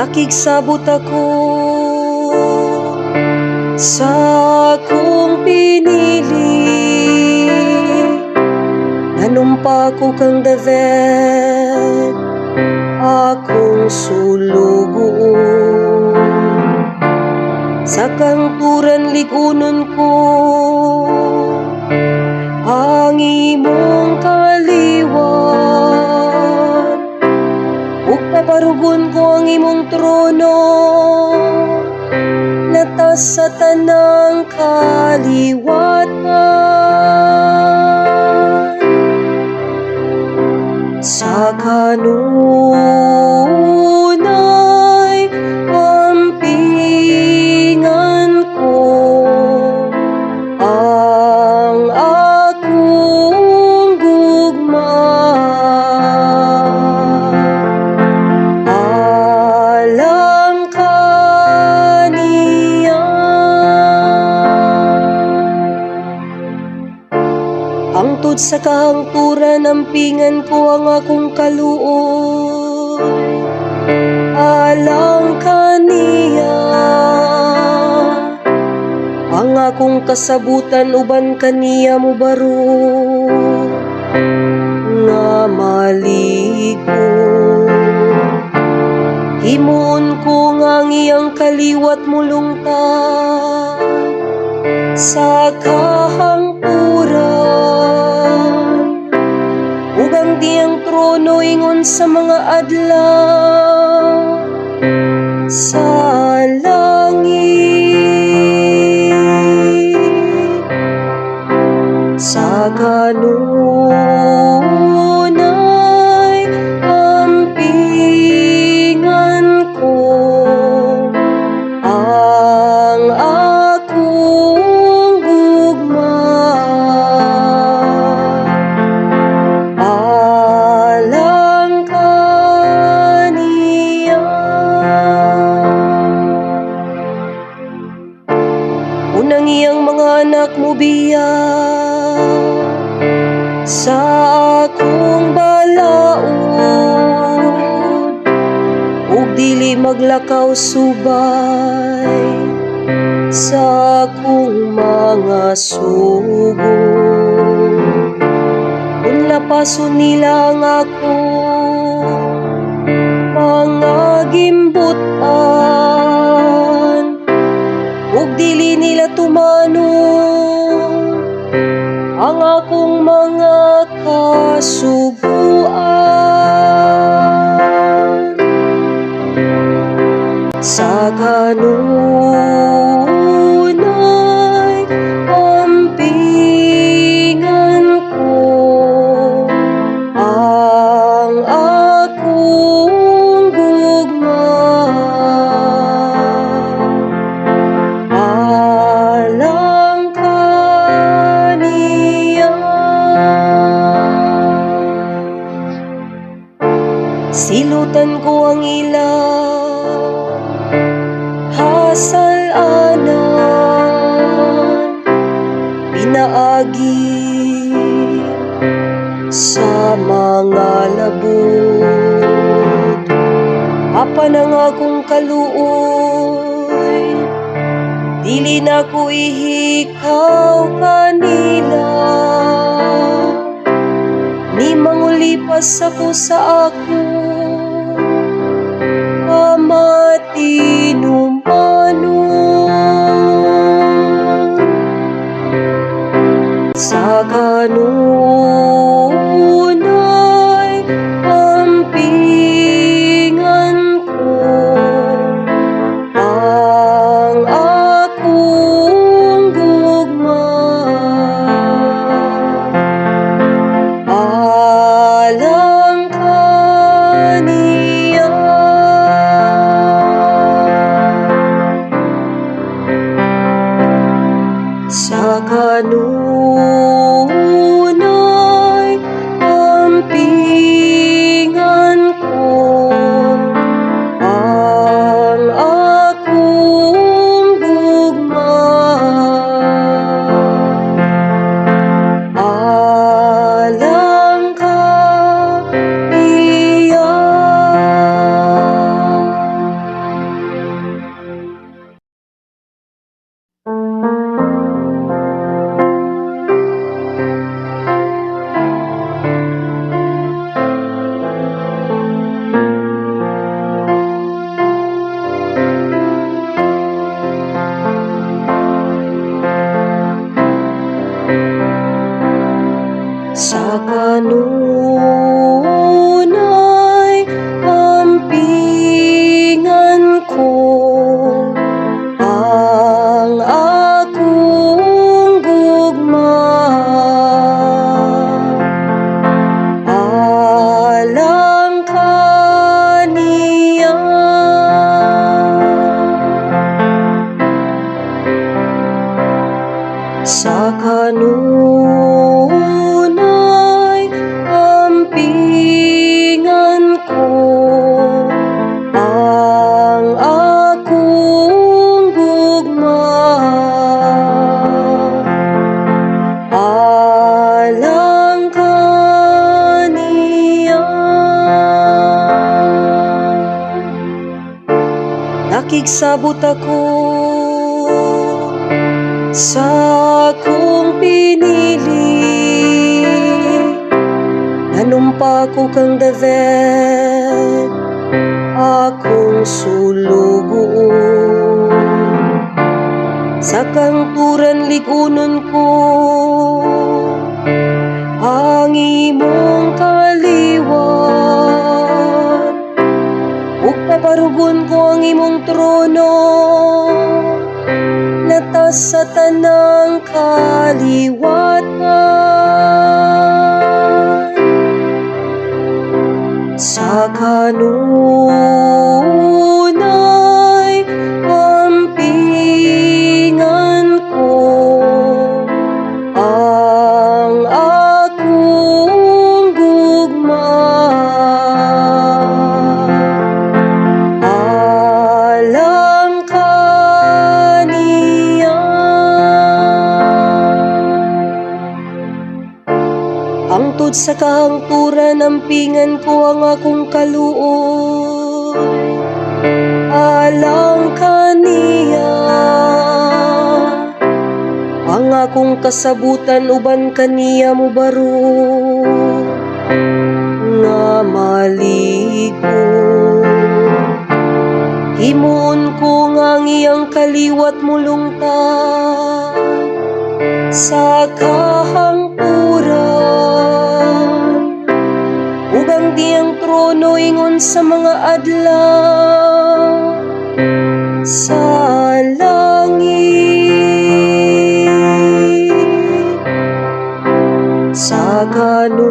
Nakigsabot ako sa akong pinili, nanumpa ko kang David, akong sulugoon. Sa kangturan ligunon ko ang imong kaliwat, ug paparugon ko ang imong trono natas sa tanang kaliwatan. Sa kanunay ampingan ko ang akong gugma, alang kaniya. Hangtod sa kahangturan ampingan ko ang akong kaluoy, alang kaniya. Ang akong kasabutan uban kaniya mo baro nga maligo. Himuon ko nga ang iyang kaliwat mo lungtad sa kahangturan, ug ang diyang trono ingon sa mga adlaw sa langit. Sa kanunay ampingan ko ang akong gugma, alang kaniya. Unang iyang mga anak mo biya sa akong balaod, ug dili maglakaw subay sa akong mga sugod. Kung lapason nila ang akong mga gimbutan, ug dili nila tumanon ang akong mga kasuguan. Sa kanunay ampingan ko ang akong gugma, alang kaniya. Silutan ko ang ilang hasalanan, pinaagi sa mga labot. Apan ang akong kaluoy, dili na ko ihikaw kanila, ni mangulipas ako sa akong amatinumanon. Sa kanunay ampingan ko ang akong gugma, alang kaniya. kanunay ampingan ko ang akong gugma. Alang kaniya nakigsabot ako sa akong pinili, nanumpa ko kang davet akong sulugoon. Sa kangturan ligunon ko ang imong kaliwat, ug paparugon ko ang imong trono natas sa tanang kaliwatan. Sa kanunay ampingan ko ang akong gugma. Alang kaniya hangtod sa kahangturan ampingan ko ang akong kaluoy. Alang kaniya ang akong kasabutan uban kaniya mo baro nga maligo. Himuon ko nga ang iyang kaliwat mo lungtad sa kahangturan, ug ang diyang trono ingon sa mga adlaw sa langit. Sa kanunay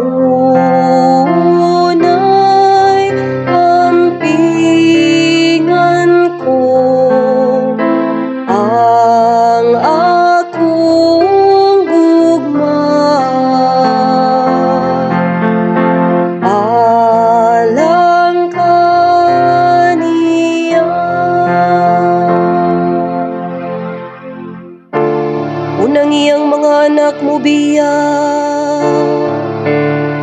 ampingan ko ang akong gugma. Alang kaniya unang iyang mga anak mo biya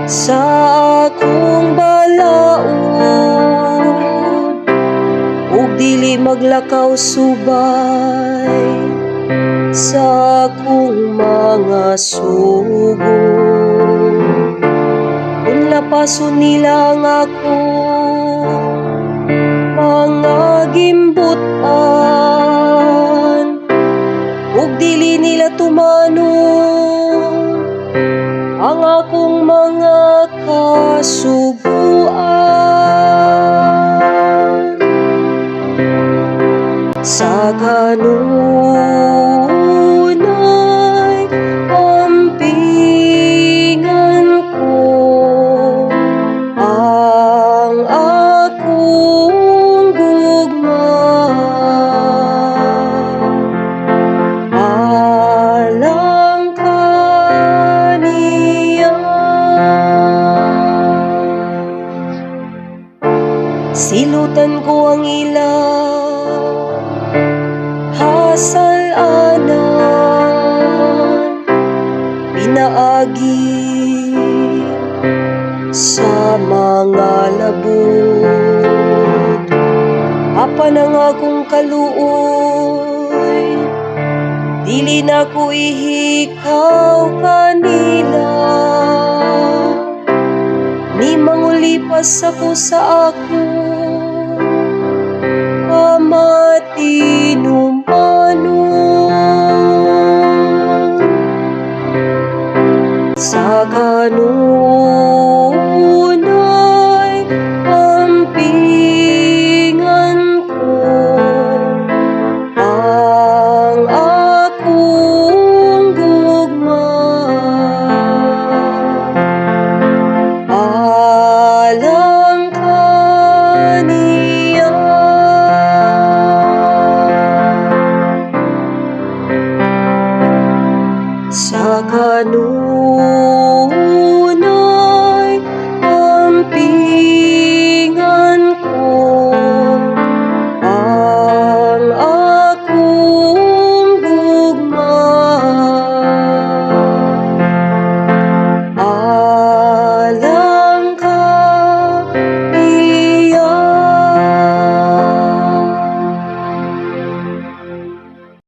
sa akong balaod, ug dili maglakaw subay sa akong mga sugod. Kung lapason nila ang ako mga gimbutan, ug dili nila tumanon ang akong mga kasuguan. Sa kanunay ampingan ko ang akong gugma. Alang kaniya silutan ko ang ilang hasalanan, pinaagi sa mga labot. Apan ang akong kaluoy, dili na ko ihikaw kanila. Ni mangulipas ako sa ako amatinumanon. Sa kanunay ampingan ko ang akong gugma. Alang kaniya